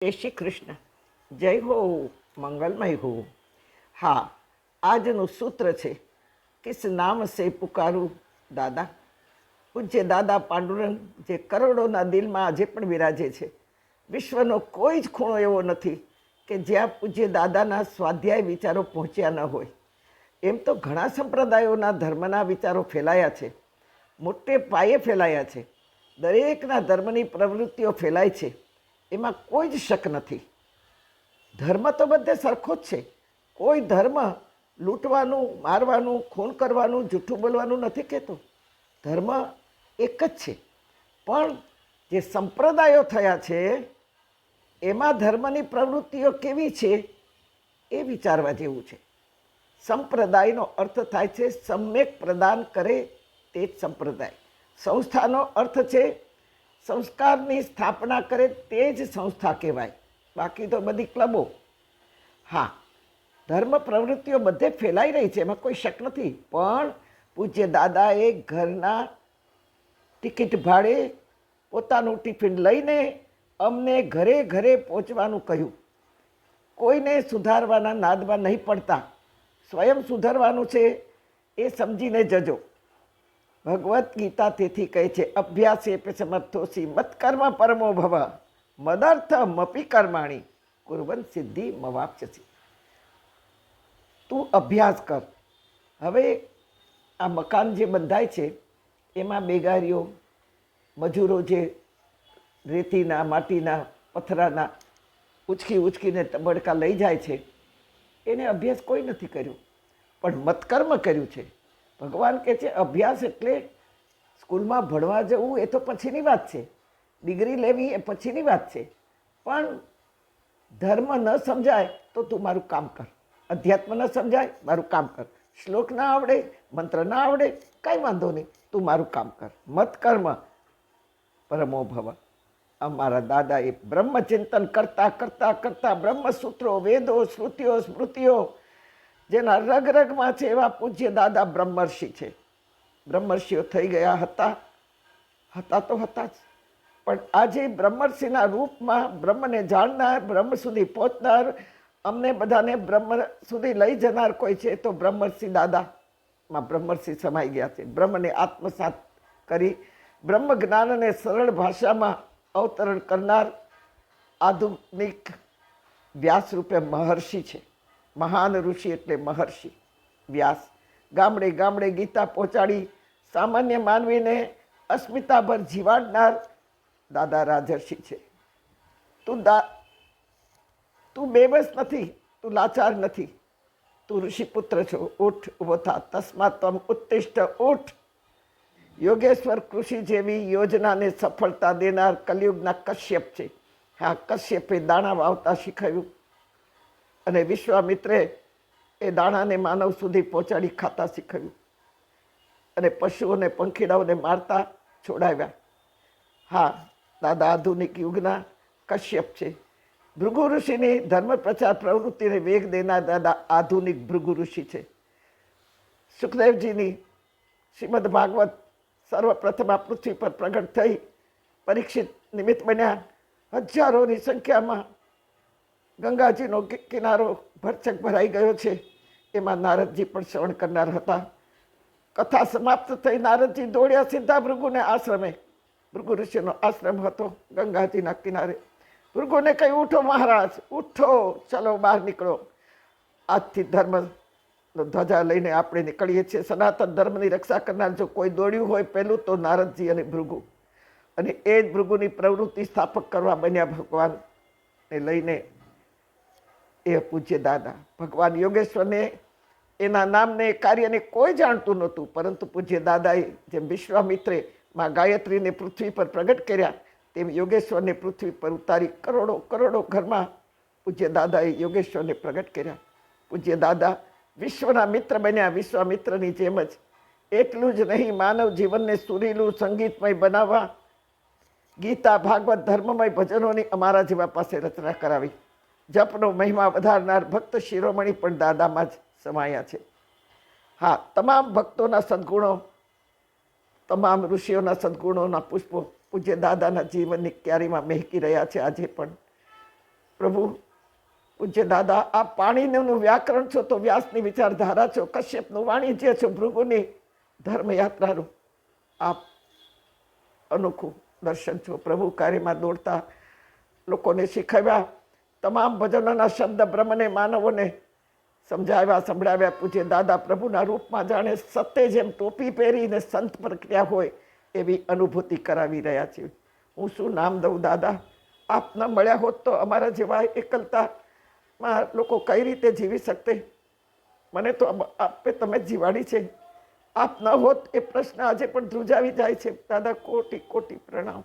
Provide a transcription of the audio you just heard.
જય શ્રી કૃષ્ણ. જય હો, મંગલમય હો. હા, આજનું સૂત્ર છે, કિસ નામ સે પુકારું દાદા. પૂજ્ય દાદા પાંડુરંગ જે કરોડોના દિલમાં આજે પણ બિરાજે છે. વિશ્વનો કોઈ જ ખૂણો એવો નથી કે જ્યાં પૂજ્ય દાદાના સ્વાધ્યાય વિચારો પહોંચ્યા ન હોય. એમ તો ઘણા સંપ્રદાયોના ધર્મના વિચારો ફેલાયા છે, મોટે પાયે ફેલાયા છે. દરેકના ધર્મની પ્રવૃત્તિઓ ફેલાય છે, એમાં કોઈ જ શક નથી. ધર્મ તો બધે સરખો જ છે. કોઈ ધર્મ લૂંટવાનું, મારવાનું, ખૂન કરવાનું, જૂઠું બોલવાનું નથી કહેતો. ધર્મ એક જ છે. પણ જે સંપ્રદાયો થયા છે એમાં ધર્મની પ્રવૃત્તિઓ કેવી છે એ વિચારવા જેવું છે. સંપ્રદાયનો અર્થ થાય છે સમ્યક પ્રદાન કરે તે જ સંપ્રદાય. સંસ્થાનો અર્થ છે સંસ્કારની સ્થાપના કરે તે જ સંસ્થા કહેવાય, બાકી તો બધી ક્લબો. હા, ધર્મ પ્રવૃત્તિઓ બધે ફેલાઈ રહી છે, એમાં કોઈ શક નથી. પણ પૂજ્ય દાદાએ ઘરના ટિકિટ ભાડે પોતાનું ટિફિન લઈને અમને ઘરે ઘરે પહોંચવાનું કહ્યું. કોઈને સુધારવાના નાદમાં નહીં પડતા, સ્વયં સુધરવાનું છે એ સમજીને જજો. ભગવદ્ ગીતા તેથી કહે છે, અભ્યાસે સમર્થોસી મત્કર્મ પરમો ભવ મદર્થ મપી કર્માણી કુર્વન સિદ્ધિ મવાપ્સ્યસી. તું અભ્યાસ કર. હવે આ મકાન જે બંધાય છે એમાં બેગારીઓ, મજૂરો જે રેતીના, માટીના, પથરાના ઉચકીને તબડકા લઈ જાય છે, એને અભ્યાસ કોઈ નથી કર્યો, પણ મતકર્મ કર્યું છે. ભગવાન કહે છે અભ્યાસ એટલે સ્કૂલમાં ભણવા જવું એ તો પછીની વાત છે, ડિગ્રી લેવી એ પછીની વાત છે. પણ ધર્મ ન સમજાય તો તું મારું કામ કર. અધ્યાત્મ ન સમજાય, મારું કામ કર. શ્લોક ના આવડે, મંત્ર ના આવડે, કાંઈ વાંધો નહીં, તું મારું કામ કર. મત કર્મ પરમો ભવ. અમારા દાદાએ બ્રહ્મચિંતન કરતા કરતા કરતા બ્રહ્મસૂત્રો, વેદો, શ્રુતિઓ, સ્મૃતિઓ જેના રગ રગમાં છે એવા પૂજ્ય દાદા બ્રહ્મર્ષિ છે. બ્રહ્મર્ષિઓ થઈ ગયા હતા તો હતા જ, પણ આજે બ્રહ્મર્ષિના રૂપમાં બ્રહ્મને જાણનાર, બ્રહ્મ સુધી પહોંચનાર, અમને બધાને બ્રહ્મ સુધી લઈ જનાર કોઈ છે તો બ્રહ્મર્ષિ દાદામાં બ્રહ્મર્ષિ સમાઈ ગયા છે. બ્રહ્મને આત્મસાત કરી બ્રહ્મ જ્ઞાનને સરળ ભાષામાં અવતરણ કરનાર આધુનિક વ્યાસ રૂપે મહર્ષિ છે. મહાન ઋષિ એટલે મહર્ષિ વ્યાસ. ગામડે ગામડે ગીતા પહોંચાડી સામાન્ય માનવીને અસ્મિતાભર જીવાડનાર દાદા રાજર્ષિ છે. તું બેબસ નથી, તું લાચાર નથી, તું ઋષિપુત્ર છો. ઉઠ, ઉભો થા. તસ્માત ત્વમ ઉત્તિષ્ઠ, ઉઠ. યોગેશ્વર કૃષિ જેવી યોજનાને સફળતા દેનાર કલયુગના કશ્યપ છે. હા, કશ્યપે દાણા વાવતા શીખવ્યું અને વિશ્વામિત્રે એ દાણાને માનવ સુધી પહોંચાડી ખાતા શીખવ્યું અને પશુઓને, પંખીડાઓને મારતા છોડાવ્યા. હા, દાદા આધુનિક યુગના કશ્યપ છે. ભૃગુ ઋષિની ધર્મ પ્રચાર પ્રવૃત્તિને વેગ દેનાર દાદા આધુનિક ભૃગુ ઋષિ છે. સુખદેવજીની શ્રીમદ ભાગવત સર્વપ્રથમ આ પૃથ્વી પર પ્રગટ થઈ પરીક્ષિત નિમિત્ત બન્યા. હજારોની સંખ્યામાં ગંગાજીનો કિનારો ભરચક ભરાઈ ગયો છે. એમાં નારદજી પણ શ્રવણ કરનાર હતા. કથા સમાપ્ત થઈ નારદજી દોડ્યા સીધા ભૃગુને આશ્રમે. ભૃગુ ઋષિનો આશ્રમ હતો ગંગાજીના કિનારે. ભૃગુને કહ્યું, ઉઠો મહારાજ, ઉઠો, ચલો બહાર નીકળો. આજથી ધર્મનો ધ્વજા લઈને આપણે નીકળીએ છીએ. સનાતન ધર્મની રક્ષા કરનાર જો કોઈ દોડ્યું હોય પહેલું તો નારદજી અને ભૃગુ. અને એ જ ભૃગુની પ્રવૃત્તિ સ્થાપક કરવા બન્યા ભગવાનને લઈને એ પૂજ્ય દાદા. ભગવાન યોગેશ્વરને, એના નામને, કાર્યને કોઈ જાણતું નહોતું, પરંતુ પૂજ્ય દાદાએ જેમ વિશ્વામિત્રે માં ગાયત્રીને પૃથ્વી પર પ્રગટ કર્યા તેમ યોગેશ્વરને પૃથ્વી પર ઉતારી કરોડો કરોડો ઘરમાં પૂજ્ય દાદાએ યોગેશ્વરને પ્રગટ કર્યા. પૂજ્ય દાદા વિશ્વના મિત્ર બન્યા, વિશ્વામિત્રની જેમ જ. એટલું જ નહીં, માનવ જીવનને સુરીલું, સંગીતમય બનાવવા ગીતા, ભાગવત, ધર્મમય ભજનોની અમારા જેવા પાસે રચના કરાવી. જપનો મહિમા વધારનાર ભક્ત શિરોમણી પણ દાદામાં જ સમાયા છે. હા, તમામ ભક્તોના સદ્ગુણો, તમામ ઋષિઓના સદ્ગુણોના પુષ્પો પૂજ્ય દાદાના જીવનની ક્યારીમાં મહેકી રહ્યા છે આજે પણ. પ્રભુ પૂજ્ય દાદા, આપ પાણીનું વ્યાકરણ છો તો વ્યાસની વિચારધારા છો, કશ્યપનું વાણિજ્ય છો, ભૃગુની ધર્મયાત્રાનું આપ અનોખું દર્શન છો. પ્રભુ કાર્યમાં દોડતા લોકોને શીખવ્યા, તમામ ભજનોના શબ્દ બ્રહ્મને માનવોને સમજાવ્યા, સંભળાવ્યા. પૂજ્ય દાદા પ્રભુના રૂપમાં જાણે સત્ય જેમ ટોપી પહેરીને સંત પ્રક્રિયા હોય એવી અનુભૂતિ કરાવી રહ્યા છે. હું શું નામ દઉં દાદા? આપ ન મળ્યા હોત તો અમારા જેવા એકલતામાં લોકો કઈ રીતે જીવી શકતે? મને તો આપે તમે જ જીવાડી છે. આપ ન હોત એ પ્રશ્ન આજે પણ ધ્રુજાવી જાય છે. દાદા કોટી કોટી પ્રણામ.